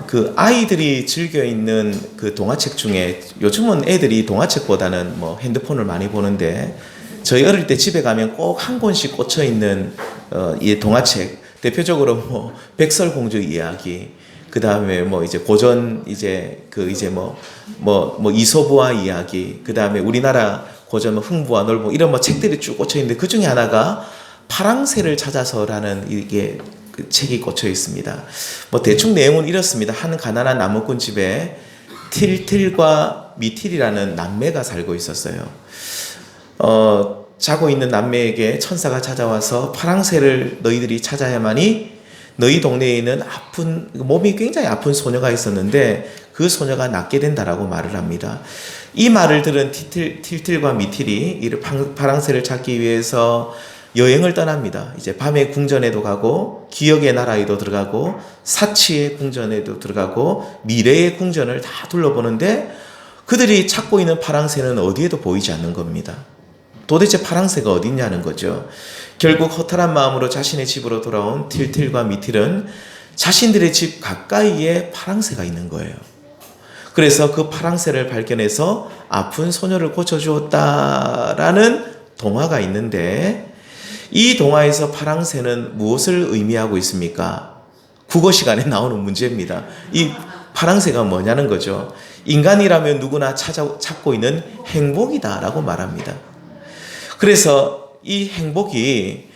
그 아이들이 즐겨 있는 그 동화책 중에 요즘은 애들이 동화책보다는 뭐 핸드폰을 많이 보는데 저희 어릴 때 집에 가면 꼭 한 권씩 꽂혀 있는 이 동화책 대표적으로 뭐 백설공주 이야기 그 다음에 뭐 이제 고전 이제 그 이제 뭐 이소부화 이야기 그 다음에 우리나라 고전 뭐 흥부와 놀부 이런 뭐 책들이 쭉 꽂혀 있는데 그 중에 하나가 파랑새를 찾아서라는 이게 그 책이 꽂혀 있습니다. 뭐 대충 내용은 이렇습니다. 한 가난한 나무꾼 집에 틸틸과 미틸이라는 남매가 살고 있었어요. 자고 있는 남매에게 천사가 찾아와서 파랑새를 너희들이 찾아야만이 너희 동네에 있는 몸이 굉장히 아픈 소녀가 있었는데 그 소녀가 낫게 된다라고 말을 합니다. 이 말을 들은 틸틸과 미틸이 이 파랑새를 찾기 위해서 여행을 떠납니다. 이제 밤에 궁전에도 가고 기억의 나라에도 들어가고 사치의 궁전에도 들어가고 미래의 궁전을 다 둘러보는데 그들이 찾고 있는 파랑새는 어디에도 보이지 않는 겁니다. 도대체 파랑새가 어디 있냐는 거죠. 결국 허탈한 마음으로 자신의 집으로 돌아온 틸틸과 미틸은 자신들의 집 가까이에 파랑새가 있는 거예요. 그래서 그 파랑새를 발견해서 아픈 소녀를 고쳐주었다라는 동화가 있는데 이 동화에서 파랑새는 무엇을 의미하고 있습니까? 국어 시간에 나오는 문제입니다. 이 파랑새가 뭐냐는 거죠. 인간이라면 누구나 찾고 있는 행복이다라고 말합니다. 그래서 이 행복이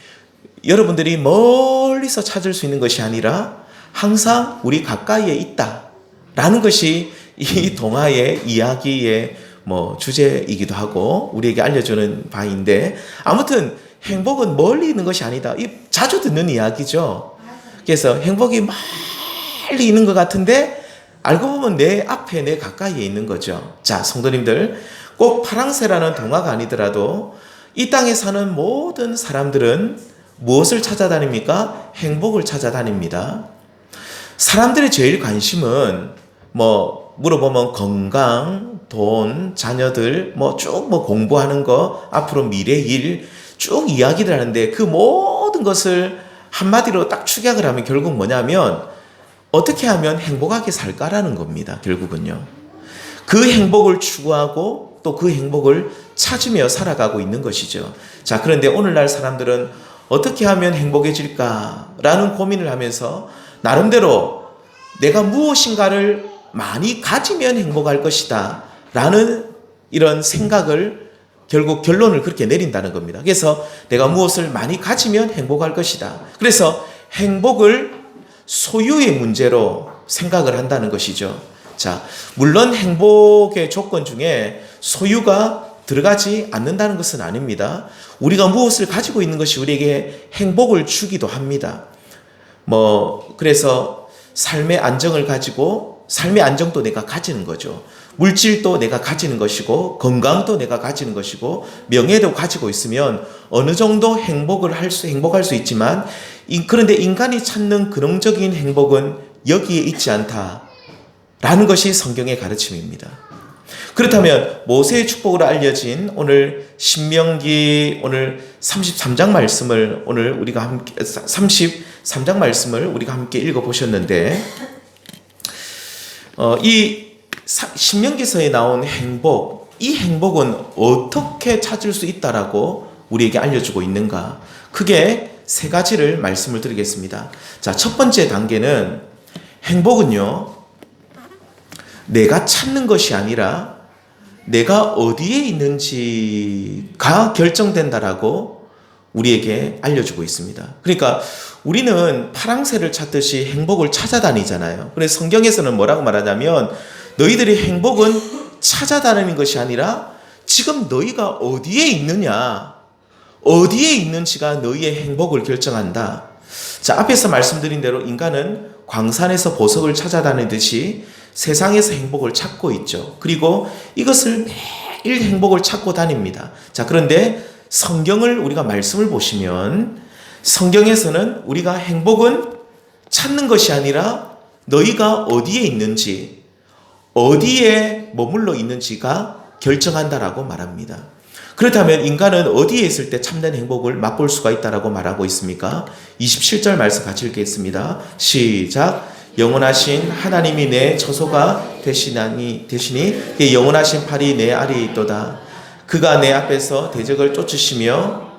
여러분들이 멀리서 찾을 수 있는 것이 아니라 항상 우리 가까이에 있다라는 것이 이 동화의 이야기의 주제이기도 하고 우리에게 알려주는 바인데 아무튼 행복은 멀리 있는 것이 아니다. 이 자주 듣는 이야기죠. 그래서 행복이 멀리 있는 것 같은데 알고 보면 내 앞에 내 가까이에 있는 거죠. 자, 성도님들 꼭 파랑새라는 동화가 아니더라도 이 땅에 사는 모든 사람들은 무엇을 찾아다닙니까? 행복을 찾아다닙니다. 사람들의 제일 관심은 물어보면 건강, 돈, 자녀들, 쭉 공부하는 거, 앞으로 미래 일, 쭉 이야기를 하는데 그 모든 것을 한마디로 딱 축약을 하면 결국 뭐냐면 어떻게 하면 행복하게 살까라는 겁니다. 결국은요. 그 행복을 추구하고 또 그 행복을 찾으며 살아가고 있는 것이죠. 자, 그런데 오늘날 사람들은 어떻게 하면 행복해질까라는 고민을 하면서 나름대로 내가 무엇인가를 많이 가지면 행복할 것이다 라는 이런 생각을 결국 결론을 그렇게 내린다는 겁니다. 그래서 내가 무엇을 많이 가지면 행복할 것이다. 그래서 행복을 소유의 문제로 생각을 한다는 것이죠. 자, 물론 행복의 조건 중에 소유가 들어가지 않는다는 것은 아닙니다. 우리가 무엇을 가지고 있는 것이 우리에게 행복을 주기도 합니다. 그래서 삶의 안정을 가지고 삶의 안정도 내가 가지는 거죠. 물질도 내가 가지는 것이고 건강도 내가 가지는 것이고 명예도 가지고 있으면 어느 정도 행복할 수 있지만 그런데 인간이 찾는 근원적인 행복은 여기에 있지 않다라는 것이 성경의 가르침입니다. 그렇다면 모세의 축복으로 알려진 오늘 신명기 오늘 33장 말씀을 오늘 우리가 함께 33장 말씀을 우리가 함께 읽어 보셨는데 이 신명기서에 나온 행복, 이 행복은 어떻게 찾을 수 있다라고 우리에게 알려주고 있는가? 크게 세 가지를 말씀을 드리겠습니다. 자, 첫 번째 단계는 행복은요, 내가 찾는 것이 아니라 내가 어디에 있는지가 결정된다라고 우리에게 알려주고 있습니다. 그러니까 우리는 파랑새를 찾듯이 행복을 찾아다니잖아요. 그래서 성경에서는 뭐라고 말하냐면 너희들의 행복은 찾아다니는 것이 아니라 지금 너희가 어디에 있느냐, 어디에 있는지가 너희의 행복을 결정한다. 자, 앞에서 말씀드린 대로 인간은 광산에서 보석을 찾아다니듯이 세상에서 행복을 찾고 있죠. 그리고 이것을 매일 행복을 찾고 다닙니다. 자, 그런데 성경을 우리가 말씀을 보시면 성경에서는 우리가 행복은 찾는 것이 아니라 너희가 어디에 있는지, 어디에 머물러 있는지가 결정한다라고 말합니다. 그렇다면 인간은 어디에 있을 때 참된 행복을 맛볼 수가 있다라고 말하고 있습니까? 27절 말씀 같이 읽겠습니다. 시작. 영원하신 하나님이 내 처소가 되시니 그 영원하신 팔이 내 아래에 있도다. 그가 내 앞에서 대적을 쫓으시며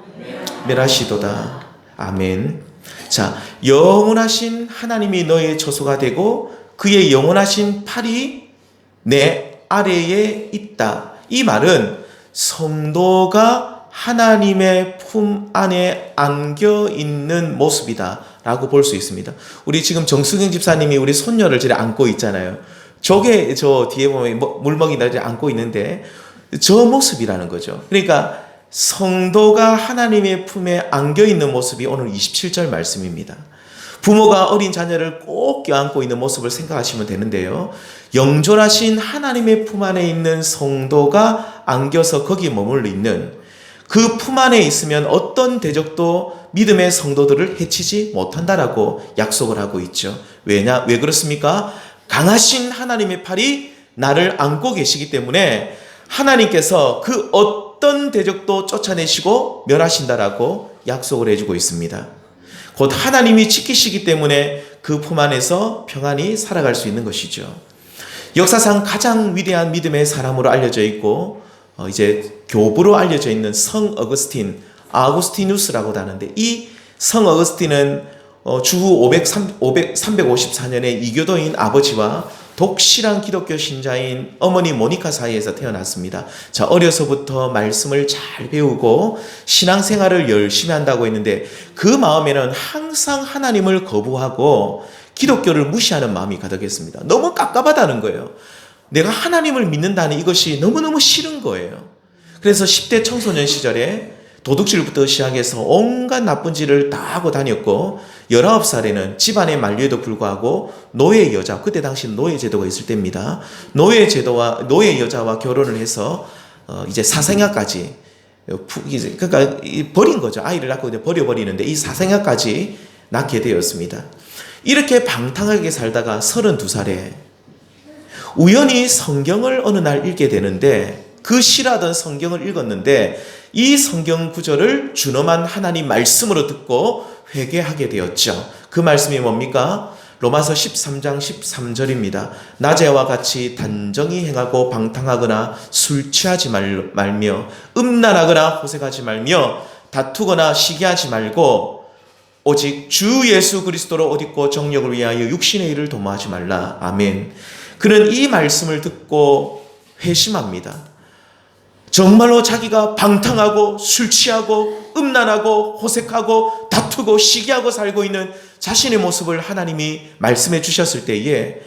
멸하시도다. 아멘. 자, 영원하신 하나님이 너의 처소가 되고 그의 영원하신 팔이 내 아래에 있다. 이 말은 성도가 하나님의 품 안에 안겨 있는 모습이다 라고 볼 수 있습니다. 우리 지금 정수경 집사님이 우리 손녀를 저리 안고 있잖아요. 저게 저 뒤에 보면 물먹이를 안고 있는데 저 모습이라는 거죠. 그러니까 성도가 하나님의 품에 안겨 있는 모습이 오늘 27절 말씀입니다. 부모가 어린 자녀를 꼭 껴안고 있는 모습을 생각하시면 되는데요. 영존하신 하나님의 품 안에 있는 성도가 안겨서 거기에 머물러 있는 그 품 안에 있으면 어떤 대적도 믿음의 성도들을 해치지 못한다라고 약속을 하고 있죠. 왜 그렇습니까? 강하신 하나님의 팔이 나를 안고 계시기 때문에 하나님께서 그 어떤 대적도 쫓아내시고 멸하신다라고 약속을 해주고 있습니다. 곧 하나님이 지키시기 때문에 그 품 안에서 평안히 살아갈 수 있는 것이죠. 역사상 가장 위대한 믿음의 사람으로 알려져 있고 이제 교부로 알려져 있는 성 어거스틴, 아구스티누스라고도 하는데 이 성 어거스틴은 주후 354년에 이교도인 아버지와 독실한 기독교 신자인 어머니 모니카 사이에서 태어났습니다. 자, 어려서부터 말씀을 잘 배우고 신앙생활을 열심히 한다고 했는데 그 마음에는 항상 하나님을 거부하고 기독교를 무시하는 마음이 가득했습니다. 너무 깝깝하다는 거예요. 내가 하나님을 믿는다는 이것이 너무너무 싫은 거예요. 그래서 10대 청소년 시절에 도둑질부터 시작해서 온갖 나쁜 짓을 다 하고 다녔고 19살에는 집안의 만류에도 불구하고 노예 여자, 그때 당시 노예 제도가 있을 때입니다. 노예 여자와 결혼을 해서 이제 사생아까지 그러니까 버린 거죠. 아이를 낳고 버려버리는데 이 사생아까지 낳게 되었습니다. 이렇게 방탕하게 살다가 32살에 우연히 성경을 어느 날 읽게 되는데 그 싫어하던 성경을 읽었는데 이 성경 구절을 준엄한 하나님 말씀으로 듣고 회개하게 되었죠. 그 말씀이 뭡니까? 로마서 13장 13절입니다. 낮에와 같이 단정히 행하고 방탕하거나 술 취하지 말며 음란하거나 호색하지 말며 다투거나 시기하지 말고 오직 주 예수 그리스도로 옷 입고 정력을 위하여 육신의 일을 도모하지 말라. 아멘. 그는 이 말씀을 듣고 회심합니다. 정말로 자기가 방탕하고 술 취하고 음란하고 호색하고 다투고 시기하고 살고 있는 자신의 모습을 하나님이 말씀해 주셨을 때에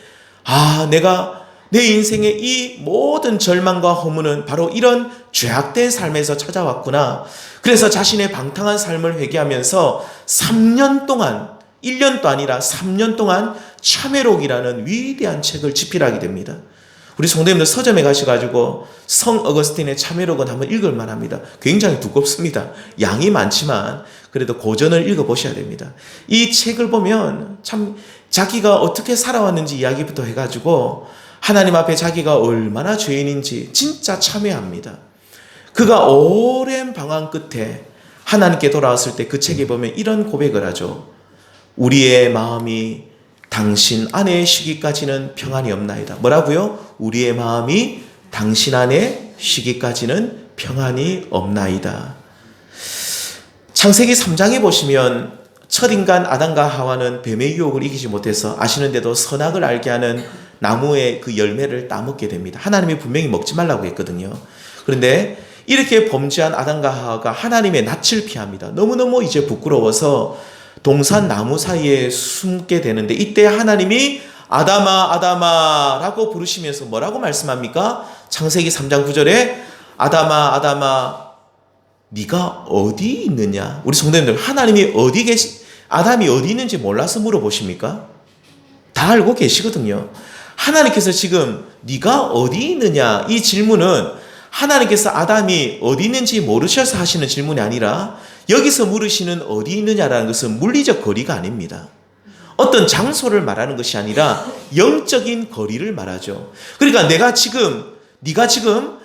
내가 내 인생의 이 모든 절망과 허무는 바로 이런 죄악된 삶에서 찾아왔구나. 그래서 자신의 방탕한 삶을 회개하면서 3년 동안 1년도 아니라 3년 동안 참회록이라는 위대한 책을 집필하게 됩니다. 우리 성도님들 서점에 가셔가지고 성 어거스틴의 참회록은 한번 읽을만 합니다. 굉장히 두껍습니다. 양이 많지만 그래도 고전을 읽어보셔야 됩니다. 이 책을 보면 참 자기가 어떻게 살아왔는지 이야기부터 해가지고 하나님 앞에 자기가 얼마나 죄인인지 진짜 참회합니다. 그가 오랜 방황 끝에 하나님께 돌아왔을 때 그 책에 보면 이런 고백을 하죠. 우리의 마음이 당신 안에 쉬기까지는 평안이 없나이다. 뭐라고요? 우리의 마음이 당신 안에 쉬기까지는 평안이 없나이다. 창세기 3장에 보시면 첫 인간 아담과 하와는 뱀의 유혹을 이기지 못해서 아시는데도 선악을 알게 하는 나무의 그 열매를 따먹게 됩니다. 하나님이 분명히 먹지 말라고 했거든요. 그런데 이렇게 범죄한 아담과 하와가 하나님의 낯을 피합니다. 너무너무 이제 부끄러워서 동산 나무 사이에 숨게 되는데 이때 하나님이 아담아 아담아 라고 부르시면서 뭐라고 말씀합니까? 창세기 3장 9절에 아담아 아담아 네가 어디 있느냐? 우리 성도님들 하나님이 아담이 어디 있는지 몰라서 물어보십니까? 다 알고 계시거든요. 하나님께서 지금 네가 어디 있느냐 이 질문은 하나님께서 아담이 어디 있는지 모르셔서 하시는 질문이 아니라 여기서 물으시는 어디 있느냐라는 것은 물리적 거리가 아닙니다. 어떤 장소를 말하는 것이 아니라 영적인 거리를 말하죠. 그러니까 네가 지금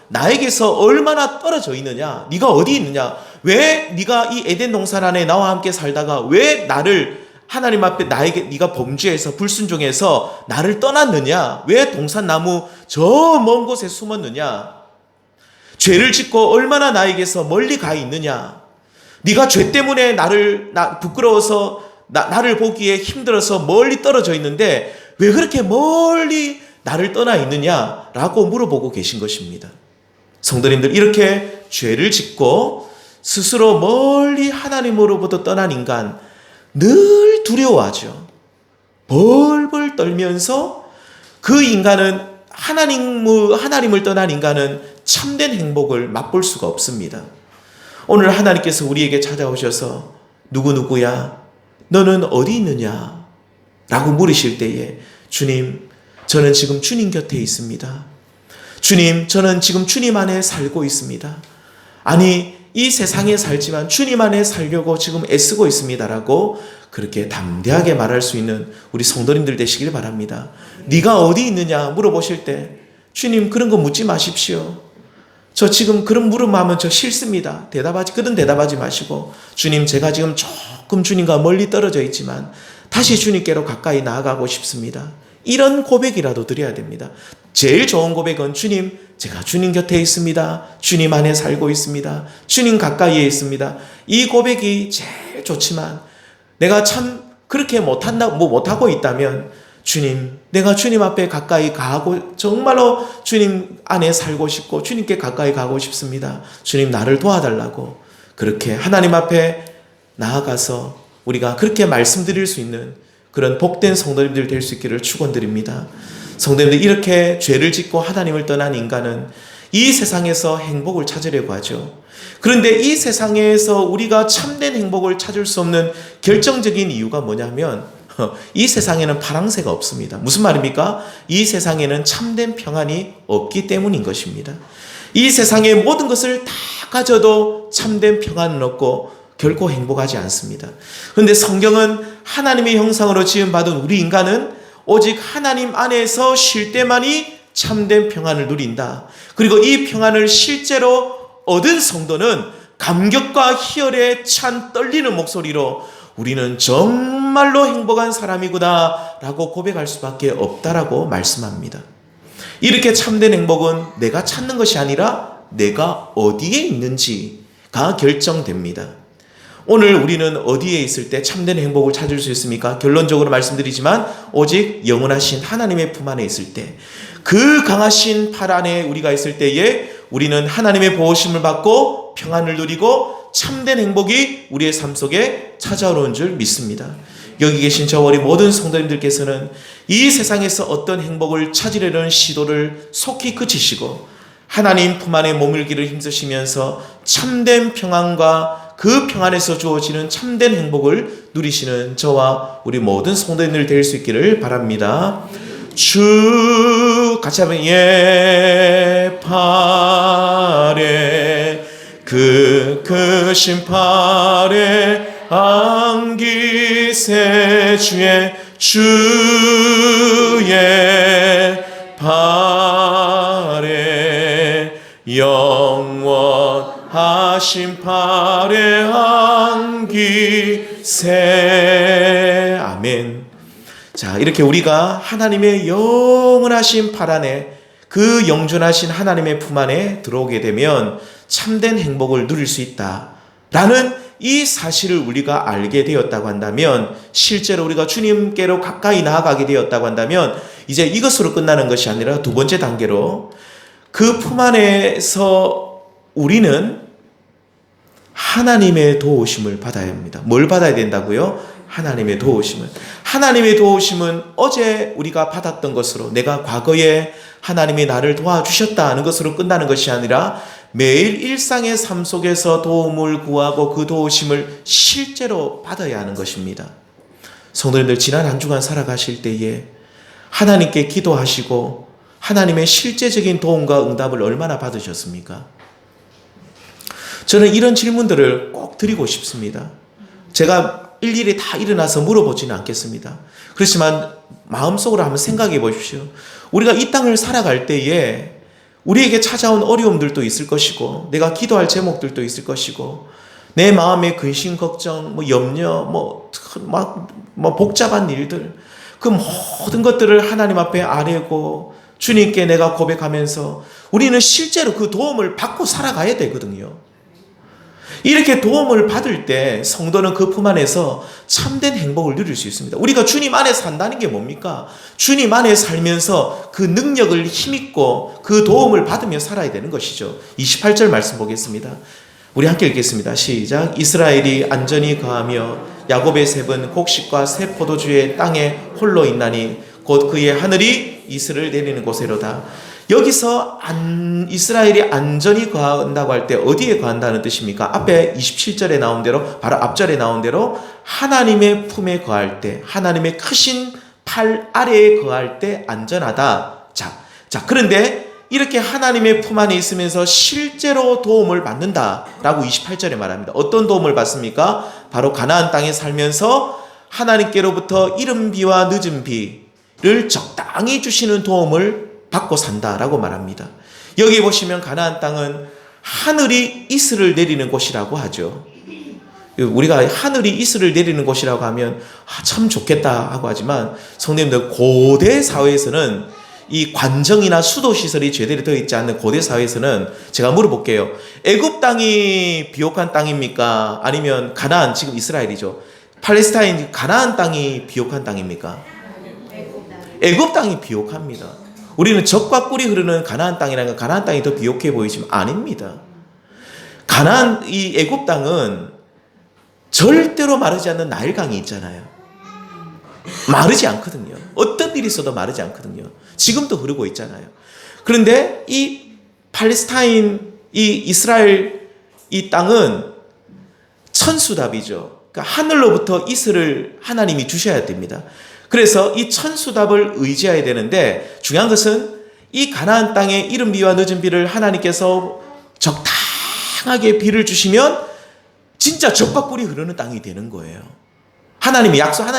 나에게서 얼마나 떨어져 있느냐, 네가 어디 있느냐, 왜 네가 이 에덴 동산 안에 나와 함께 살다가 왜 나를 하나님 앞에 나에게 네가 범죄해서 불순종해서 나를 떠났느냐? 왜 동산나무 저 먼 곳에 숨었느냐? 죄를 짓고 얼마나 나에게서 멀리 가 있느냐? 네가 죄 때문에 부끄러워서 나를 보기에 힘들어서 멀리 떨어져 있는데 왜 그렇게 멀리 나를 떠나 있느냐라고 물어보고 계신 것입니다. 성도님들, 이렇게 죄를 짓고 스스로 멀리 하나님으로부터 떠난 인간 늘 두려워하죠. 벌벌 떨면서 그 인간은 하나님을 떠난 인간은 참된 행복을 맛볼 수가 없습니다. 오늘 하나님께서 우리에게 찾아오셔서 누구누구야? 너는 어디 있느냐? 라고 물으실 때에 주님, 저는 지금 주님 곁에 있습니다. 주님, 저는 지금 주님 안에 살고 있습니다. 아니, 이 세상에 살지만 주님 안에 살려고 지금 애쓰고 있습니다라고 그렇게 담대하게 말할 수 있는 우리 성도님들 되시길 바랍니다. 네가 어디 있느냐 물어보실 때 주님, 그런 거 묻지 마십시오. 저 지금 그런 물음하면 저 싫습니다. 그런 대답하지 마시고 주님, 제가 지금 조금 주님과 멀리 떨어져 있지만 다시 주님께로 가까이 나아가고 싶습니다. 이런 고백이라도 드려야 됩니다. 제일 좋은 고백은 주님, 제가 주님 곁에 있습니다. 주님 안에 살고 있습니다. 주님 가까이에 있습니다. 이 고백이 제일 좋지만 내가 참 그렇게 못하고 있다면 주님, 내가 주님 앞에 가까이 가고 정말로 주님 안에 살고 싶고 주님께 가까이 가고 싶습니다. 주님, 나를 도와달라고 그렇게 하나님 앞에 나아가서 우리가 그렇게 말씀드릴 수 있는 그런 복된 성도님들 될 수 있기를 축원드립니다. 성도님들, 이렇게 죄를 짓고 하나님을 떠난 인간은 이 세상에서 행복을 찾으려고 하죠. 그런데 이 세상에서 우리가 참된 행복을 찾을 수 없는 결정적인 이유가 뭐냐면 이 세상에는 파랑새가 없습니다. 무슨 말입니까? 이 세상에는 참된 평안이 없기 때문인 것입니다. 이 세상의 모든 것을 다 가져도 참된 평안은 없고 결코 행복하지 않습니다. 그런데 성경은 하나님의 형상으로 지음받은 우리 인간은 오직 하나님 안에서 쉴 때만이 참된 평안을 누린다. 그리고 이 평안을 실제로 얻은 성도는 감격과 희열에 찬 떨리는 목소리로 우리는 정말로 행복한 사람이구나 라고 고백할 수밖에 없다라고 말씀합니다. 이렇게 참된 행복은 내가 찾는 것이 아니라 내가 어디에 있는지가 결정됩니다. 오늘 우리는 어디에 있을 때 참된 행복을 찾을 수 있습니까? 결론적으로 말씀드리지만 오직 영원하신 하나님의 품 안에 있을 때, 그 강하신 팔 안에 우리가 있을 때에 우리는 하나님의 보호심을 받고 평안을 누리고 참된 행복이 우리의 삶 속에 찾아오는 줄 믿습니다. 여기 계신 저와 우리 모든 성도님들께서는 이 세상에서 어떤 행복을 찾으려는 시도를 속히 그치시고 하나님 품 안에 머물기를 힘쓰시면서 참된 평안과 그 평안에서 주어지는 참된 행복을 누리시는 저와 우리 모든 성도님들 될 수 있기를 바랍니다. 주 같이 하면 팔에 그 크신 팔에 안기세 주의 팔에 영원하신 팔에 안기세. 아멘. 자, 이렇게 우리가 하나님의 영원하신 팔 안에, 그 영존하신 하나님의 품 안에 들어오게 되면 참된 행복을 누릴 수 있다라는 이 사실을 우리가 알게 되었다고 한다면, 실제로 우리가 주님께로 가까이 나아가게 되었다고 한다면 이제 이것으로 끝나는 것이 아니라 두 번째 단계로 그 품 안에서 우리는 하나님의 도우심을 받아야 합니다. 뭘 받아야 된다고요? 하나님의 도우심을. 하나님의 도우심은 어제 우리가 받았던 것으로, 내가 과거에 하나님이 나를 도와주셨다는 것으로 끝나는 것이 아니라 매일 일상의 삶 속에서 도움을 구하고 그 도우심을 실제로 받아야 하는 것입니다. 성도님들, 지난 한 주간 살아가실 때에 하나님께 기도하시고 하나님의 실제적인 도움과 응답을 얼마나 받으셨습니까? 저는 이런 질문들을 꼭 드리고 싶습니다. 제가 일일이 다 일어나서 물어보지는 않겠습니다. 그렇지만 마음속으로 한번 생각해 보십시오. 우리가 이 땅을 살아갈 때에 우리에게 찾아온 어려움들도 있을 것이고, 내가 기도할 제목들도 있을 것이고, 내 마음의 근심 걱정, 염려, 복잡한 일들, 그 모든 것들을 하나님 앞에 아뢰고 주님께 내가 고백하면서 우리는 실제로 그 도움을 받고 살아가야 되거든요. 이렇게 도움을 받을 때 성도는 그 품 안에서 참된 행복을 누릴 수 있습니다. 우리가 주님 안에 산다는 게 뭡니까? 주님 안에 살면서 그 능력을 힘입고 그 도움을 받으며 살아야 되는 것이죠. 28절 말씀 보겠습니다. 우리 함께 읽겠습니다. 시작. 이스라엘이 안전히 거하며 야곱의 셉은 곡식과 새 포도주의 땅에 홀로 있나니 곧 그의 하늘이 이슬을 내리는 곳이로다. 여기서 이스라엘이 안전히 거한다고 할 때 어디에 거한다는 뜻입니까? 앞에 27절에 나온 대로, 바로 앞절에 나온 대로 하나님의 품에 거할 때, 하나님의 크신 팔 아래에 거할 때 안전하다. 자, 그런데 이렇게 하나님의 품 안에 있으면서 실제로 도움을 받는다라고 28절에 말합니다. 어떤 도움을 받습니까? 바로 가나안 땅에 살면서 하나님께로부터 이른 비와 늦은 비를 적당히 주시는 도움을 받고 산다라고 말합니다. 여기 보시면 가나안 땅은 하늘이 이슬을 내리는 곳이라고 하죠. 우리가 하늘이 이슬을 내리는 곳이라고 하면 참 좋겠다 하고 하지만 성도님들, 고대 사회에서는 이 관정이나 수도 시설이 제대로 되어 있지 않는 고대 사회에서는 제가 물어볼게요. 애굽 땅이 비옥한 땅입니까? 아니면 가나안, 지금 이스라엘이죠, 팔레스타인 가나안 땅이 비옥한 땅입니까? 애굽 땅이 비옥합니다. 우리는 젖과 꿀이 흐르는 가나안 땅이라는 건 가나안 땅이 더 비옥해 보이지만 아닙니다. 이 애굽 땅은 절대로 마르지 않는 나일강이 있잖아요. 마르지 않거든요. 어떤 일이 있어도 마르지 않거든요. 지금도 흐르고 있잖아요. 그런데 이 팔레스타인, 이 이스라엘 이 땅은 천수답이죠. 그러니까 하늘로부터 이슬을 하나님이 주셔야 됩니다. 그래서 이 천수답을 의지해야 되는데 중요한 것은 이 가나안 땅에 이른 비와 늦은 비를 하나님께서 적당하게 비를 주시면 진짜 젖과 꿀이 흐르는 땅이 되는 거예요. 하나님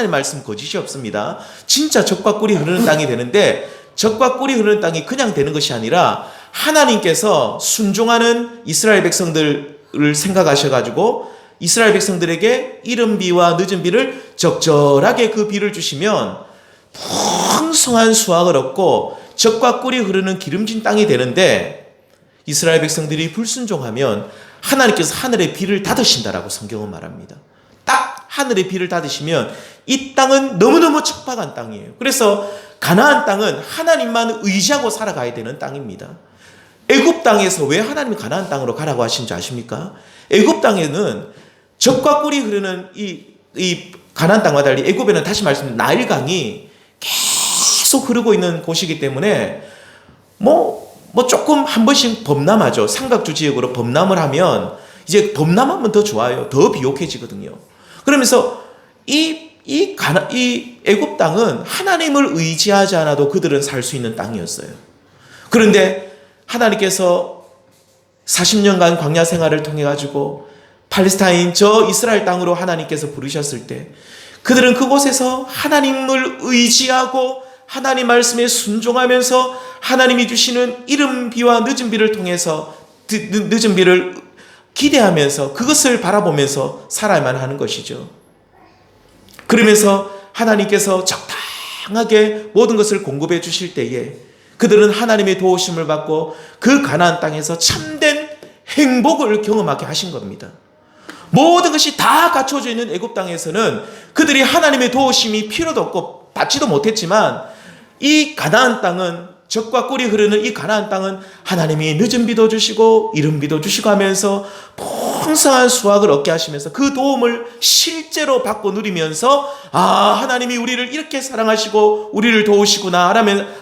말씀 거짓이 없습니다. 진짜 젖과 꿀이 흐르는 땅이 되는데, 젖과 꿀이 흐르는 땅이 그냥 되는 것이 아니라 하나님께서 순종하는 이스라엘 백성들을 생각하셔가지고 이스라엘 백성들에게 이른 비와 늦은 비를 적절하게 그 비를 주시면 풍성한 수확을 얻고 젖과 꿀이 흐르는 기름진 땅이 되는데, 이스라엘 백성들이 불순종하면 하나님께서 하늘의 비를 닫으신다라고 성경은 말합니다. 딱 하늘의 비를 닫으시면 이 땅은 너무너무 척박한 땅이에요. 그래서 가나안 땅은 하나님만 의지하고 살아가야 되는 땅입니다. 애굽 땅에서 왜 하나님이 가나안 땅으로 가라고 하신지 아십니까? 애굽 땅에는 젖과 꿀이 흐르는 이 가나안 땅과 달리 애굽에는 다시 말씀드리면 나일강이 계속 흐르고 있는 곳이기 때문에 조금 한 번씩 범람하죠. 삼각주 지역으로 범람을 하면 이제 범람하면 더 좋아요. 더 비옥해지거든요. 그러면서 이 애굽 땅은 하나님을 의지하지 않아도 그들은 살 수 있는 땅이었어요. 그런데 하나님께서 40년간 광야 생활을 통해 가지고 팔레스타인 저 이스라엘 땅으로 하나님께서 부르셨을 때 그들은 그곳에서 하나님을 의지하고 하나님 말씀에 순종하면서 하나님이 주시는 이른 비와 늦은 비를 통해서 늦은 비를 기대하면서 그것을 바라보면서 살아야만 하는 것이죠. 그러면서 하나님께서 적당하게 모든 것을 공급해 주실 때에 그들은 하나님의 도우심을 받고 그 가나안 땅에서 참된 행복을 경험하게 하신 겁니다. 모든 것이 다 갖춰져 있는 애굽 땅에서는 그들이 하나님의 도우심이 필요도 없고 받지도 못했지만, 이 가나안 땅은, 젖과 꿀이 흐르는 이 가나안 땅은 하나님이 늦은 비도 주시고 이른 비도 주시고 하면서 풍성한 수확을 얻게 하시면서 그 도움을 실제로 받고 누리면서 하나님이 우리를 이렇게 사랑하시고 우리를 도우시구나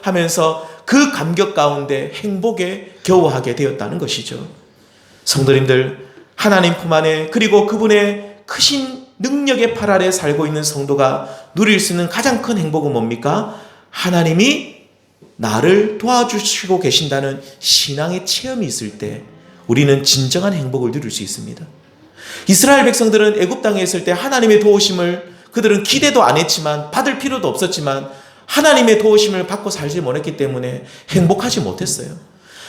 하면서 그 감격 가운데 행복에 겨워하게 되었다는 것이죠. 성도님들, 하나님 품 안에 그리고 그분의 크신 능력의 팔 아래 살고 있는 성도가 누릴 수 있는 가장 큰 행복은 뭡니까? 하나님이 나를 도와주시고 계신다는 신앙의 체험이 있을 때 우리는 진정한 행복을 누릴 수 있습니다. 이스라엘 백성들은 애굽 땅에 있을 때 하나님의 도우심을 그들은 기대도 안 했지만 받을 필요도 없었지만 하나님의 도우심을 받고 살지 못했기 때문에 행복하지 못했어요.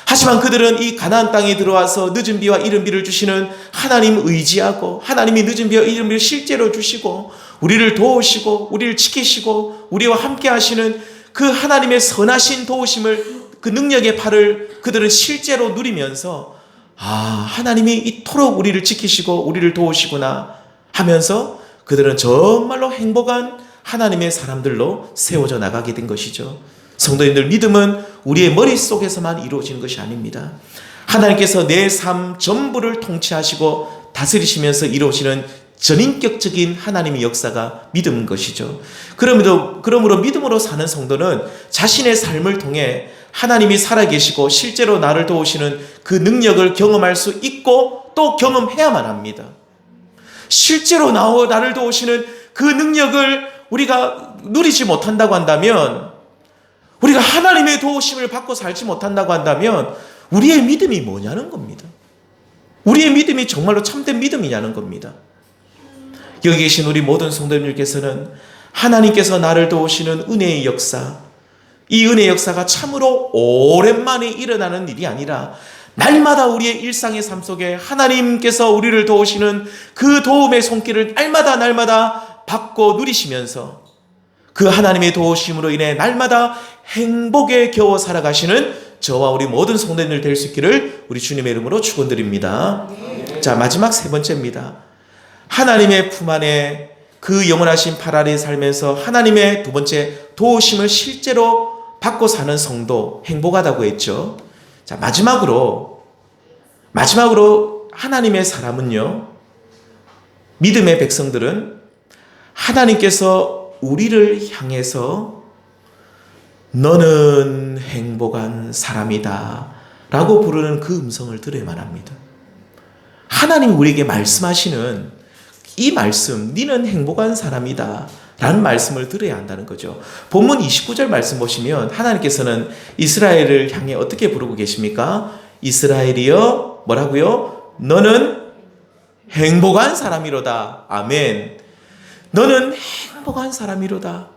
하지만 그들은 이 가나안 땅에 들어와서 늦은 비와 이른 비를 주시는 하나님 의지하고, 하나님이 늦은 비와 이른 비를 실제로 주시고 우리를 도우시고 우리를 지키시고 우리와 함께 하시는 그 하나님의 선하신 도우심을, 그 능력의 팔을 그들은 실제로 누리면서 하나님이 이토록 우리를 지키시고 우리를 도우시구나 하면서 그들은 정말로 행복한 하나님의 사람들로 세워져 나가게 된 것이죠. 성도님들, 믿음은 우리의 머릿속에서만 이루어지는 것이 아닙니다. 하나님께서 내 삶 전부를 통치하시고 다스리시면서 이루어지는 전인격적인 하나님의 역사가 믿음인 것이죠. 그러므로 믿음으로 사는 성도는 자신의 삶을 통해 하나님이 살아계시고 실제로 나를 도우시는 그 능력을 경험할 수 있고 또 경험해야만 합니다. 실제로 나를 도우시는 그 능력을 우리가 누리지 못한다고 한다면, 우리가 하나님의 도우심을 받고 살지 못한다고 한다면 우리의 믿음이 뭐냐는 겁니다. 우리의 믿음이 정말로 참된 믿음이냐는 겁니다. 여기 계신 우리 모든 성도님들께서는 하나님께서 나를 도우시는 은혜의 역사, 이 은혜의 역사가 참으로 오랜만에 일어나는 일이 아니라 날마다 우리의 일상의 삶 속에 하나님께서 우리를 도우시는 그 도움의 손길을 날마다 받고 누리시면서 그 하나님의 도우심으로 인해 날마다 행복에 겨워 살아가시는 저와 우리 모든 성도님들 될 수 있기를 우리 주님의 이름으로 축원드립니다. 자, 마지막 세 번째입니다. 하나님의 품 안에 그 영원하신 팔 아래 살면서 하나님의 두 번째 도우심을 실제로 받고 사는 성도, 행복하다고 했죠. 자, 마지막으로 하나님의 사람은요, 믿음의 백성들은 하나님께서 우리를 향해서 너는 행복한 사람이다 라고 부르는 그 음성을 들어야만 합니다. 하나님 우리에게 말씀하시는 이 말씀, 너는 행복한 사람이다 라는 말씀을 들어야 한다는 거죠. 본문 29절 말씀 보시면 하나님께서는 이스라엘을 향해 어떻게 부르고 계십니까? 이스라엘이여, 뭐라고요? 너는 행복한 사람이로다. 아멘. 너는 행복한 사람이로다.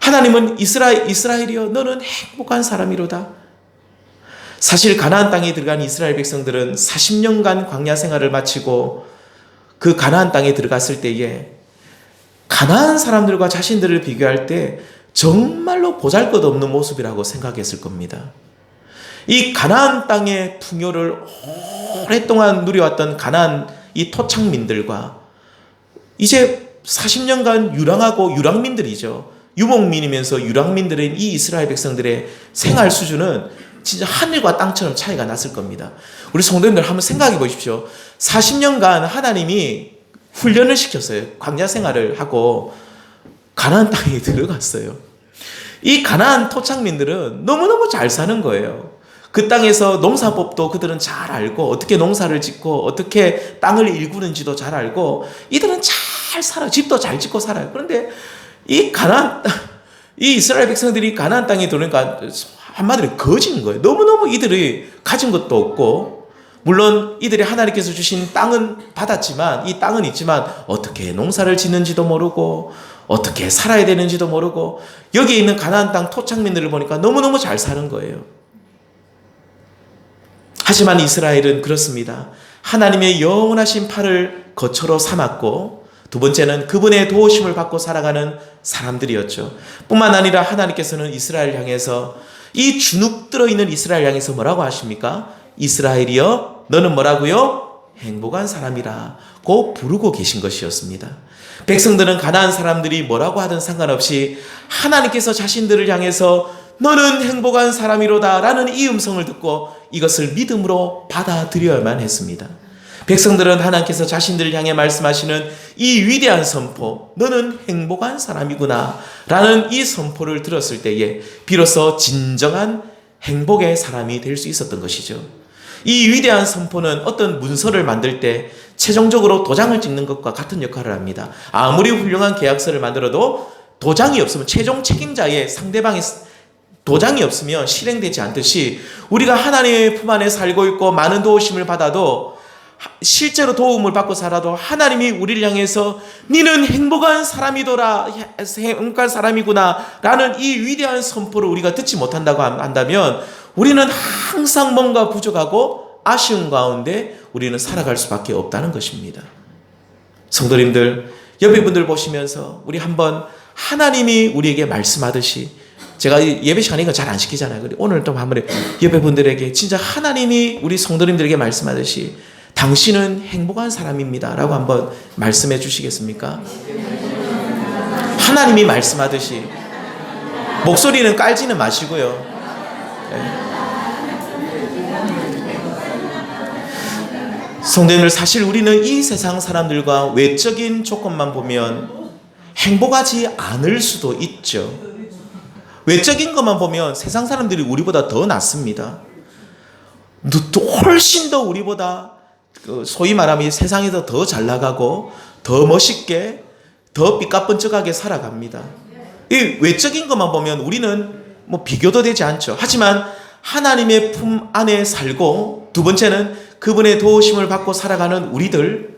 하나님은 이스라엘이여, 너는 행복한 사람이로다. 사실 가나안 땅에 들어간 이스라엘 백성들은 40년간 광야 생활을 마치고 그 가나안 땅에 들어갔을 때에 가나안 사람들과 자신들을 비교할 때 정말로 보잘것없는 모습이라고 생각했을 겁니다. 이 가나안 땅의 풍요를 오랫동안 누려왔던 가나안 이 토착민들과 이제 40년간 유랑하고 유랑민들이죠. 유목민이면서 유랑민들인 이 이스라엘 백성들의 생활 수준은 진짜 하늘과 땅처럼 차이가 났을 겁니다. 우리 성도님들 한번 생각해 보십시오. 40년간 하나님이 훈련을 시켰어요. 광야 생활을 하고 가나안 땅에 들어갔어요. 이 가나안 토착민들은 너무너무 잘 사는 거예요. 그 땅에서 농사법도 그들은 잘 알고 어떻게 농사를 짓고 어떻게 땅을 일구는지도 잘 알고 이들은 잘 살아요. 집도 잘 짓고 살아요. 그런데 이 이스라엘 백성들이 가나안 땅에 들어오니까 한마디로 거진 거예요. 너무너무 이들이 가진 것도 없고, 물론 이들이 하나님께서 주신 땅은 받았지만, 이 땅은 있지만 어떻게 농사를 짓는지도 모르고 어떻게 살아야 되는지도 모르고, 여기에 있는 가나안 땅 토착민들을 보니까 너무너무 잘 사는 거예요. 하지만 이스라엘은 그렇습니다. 하나님의 영원하신 팔을 거처로 삼았고, 두 번째는 그분의 도우심을 받고 살아가는 사람들이었죠. 뿐만 아니라 하나님께서는 이스라엘 향해서, 이 주눅 들어있는 이스라엘 향해서 뭐라고 하십니까? 이스라엘이여, 너는 뭐라고요? 행복한 사람이라 고 부르고 계신 것이었습니다. 백성들은 가나안 사람들이 뭐라고 하든 상관없이 하나님께서 자신들을 향해서 너는 행복한 사람이로다 라는 이 음성을 듣고 이것을 믿음으로 받아들여야만 했습니다. 백성들은 하나님께서 자신들을 향해 말씀하시는 이 위대한 선포, 너는 행복한 사람이구나 라는 이 선포를 들었을 때에 비로소 진정한 행복의 사람이 될 수 있었던 것이죠. 이 위대한 선포는 어떤 문서를 만들 때 최종적으로 도장을 찍는 것과 같은 역할을 합니다. 아무리 훌륭한 계약서를 만들어도 도장이 없으면, 최종 책임자의 상대방의 도장이 없으면 실행되지 않듯이, 우리가 하나님의 품 안에 살고 있고 많은 도우심을 받아도, 실제로 도움을 받고 살아도 하나님이 우리를 향해서 너는 행복한 사람이더라, 행복한 사람이구나 라는 이 위대한 선포를 우리가 듣지 못한다고 한다면 우리는 항상 뭔가 부족하고 아쉬운 가운데 우리는 살아갈 수밖에 없다는 것입니다. 성도님들, 옆에 분들 보시면서 우리 한번 하나님이 우리에게 말씀하듯이, 제가 예배 시간에 이거 잘 안 시키잖아요. 오늘 또 한번 옆에 분들에게 진짜 하나님이 우리 성도님들에게 말씀하듯이 당신은 행복한 사람입니다 라고 한번 말씀해 주시겠습니까? 하나님이 말씀하듯이. 목소리는 깔지는 마시고요. 네. 성도님들, 사실 우리는 이 세상 사람들과 외적인 조건만 보면 행복하지 않을 수도 있죠. 외적인 것만 보면 세상 사람들이 우리보다 더 낫습니다. 훨씬 더 우리보다 소위 말하면 세상에서 더 잘 나가고 더 멋있게 더 삐까뻔쩍하게 살아갑니다. 이 외적인 것만 보면 우리는 뭐 비교도 되지 않죠. 하지만 하나님의 품 안에 살고, 두 번째는 그분의 도우심을 받고 살아가는 우리들,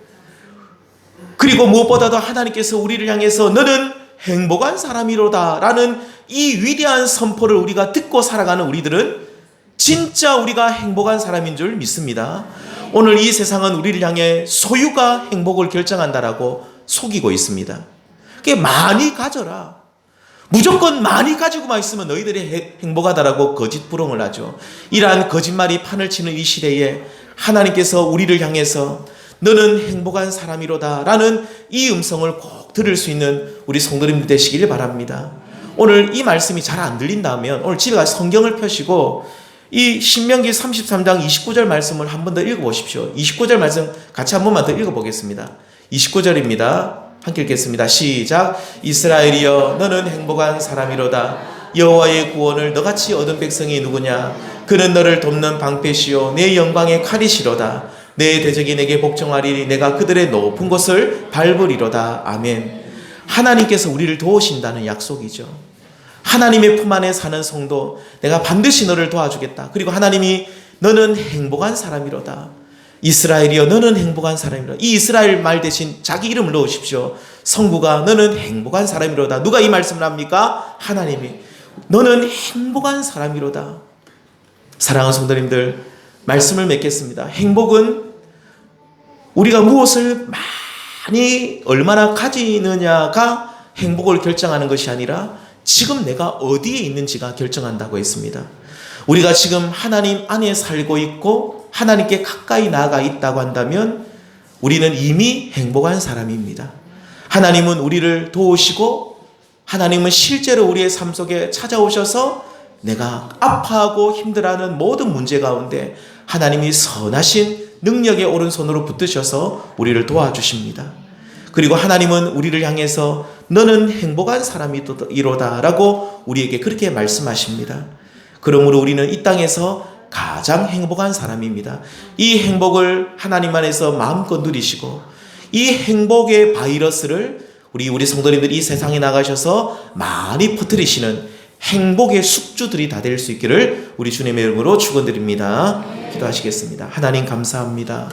그리고 무엇보다도 하나님께서 우리를 향해서 너는 행복한 사람이로다 라는 이 위대한 선포를 우리가 듣고 살아가는 우리들은 진짜 우리가 행복한 사람인 줄 믿습니다. 오늘 이 세상은 우리를 향해 소유가 행복을 결정한다라고 속이고 있습니다. 그게 많이 가져라, 무조건 많이 가지고만 있으면 너희들이 행복하다라고 거짓 부렁을 하죠. 이러한 거짓말이 판을 치는 이 시대에 하나님께서 우리를 향해서 너는 행복한 사람이로다 라는 이 음성을 꼭 들을 수 있는 우리 성도님들 되시길 바랍니다. 오늘 이 말씀이 잘 안 들린다면 오늘 집에 가서 성경을 펴시고 이 신명기 33장 29절 말씀을 한 번 더 읽어보십시오. 29절 말씀 같이 한 번만 더 읽어보겠습니다. 29절입니다. 함께 읽겠습니다. 시작. 이스라엘이여 너는 행복한 사람이로다. 여호와의 구원을 너같이 얻은 백성이 누구냐? 그는 너를 돕는 방패시요 내 영광의 칼이시로다. 내 대적이 내게 복종하리니 내가 그들의 높은 곳을 밟으리로다. 아멘. 하나님께서 우리를 도우신다는 약속이죠. 하나님의 품 안에 사는 성도, 내가 반드시 너를 도와주겠다. 그리고 하나님이 너는 행복한 사람이로다. 이스라엘이여 너는 행복한 사람이로다. 이 이스라엘 말 대신 자기 이름을 넣으십시오. 성부가 너는 행복한 사람이로다. 누가 이 말씀을 합니까? 하나님이. 너는 행복한 사람이로다. 사랑하는 성도님들, 말씀을 맺겠습니다. 행복은 우리가 무엇을 많이 얼마나 가지느냐가 행복을 결정하는 것이 아니라 지금 내가 어디에 있는지가 결정한다고 했습니다. 우리가 지금 하나님 안에 살고 있고 하나님께 가까이 나아가 있다고 한다면 우리는 이미 행복한 사람입니다. 하나님은 우리를 도우시고 하나님은 실제로 우리의 삶 속에 찾아오셔서 내가 아파하고 힘들어하는 모든 문제 가운데 하나님이 선하신 능력의 오른손으로 붙드셔서 우리를 도와주십니다. 그리고 하나님은 우리를 향해서 너는 행복한 사람이로다 라고 우리에게 그렇게 말씀하십니다. 그러므로 우리는 이 땅에서 가장 행복한 사람입니다. 이 행복을 하나님 안에서 마음껏 누리시고 이 행복의 바이러스를 우리 성도님들이 이 세상에 나가셔서 많이 퍼뜨리시는 행복의 숙주들이 다 될 수 있기를 우리 주님의 이름으로 축원드립니다. 기도하시겠습니다. 하나님 감사합니다.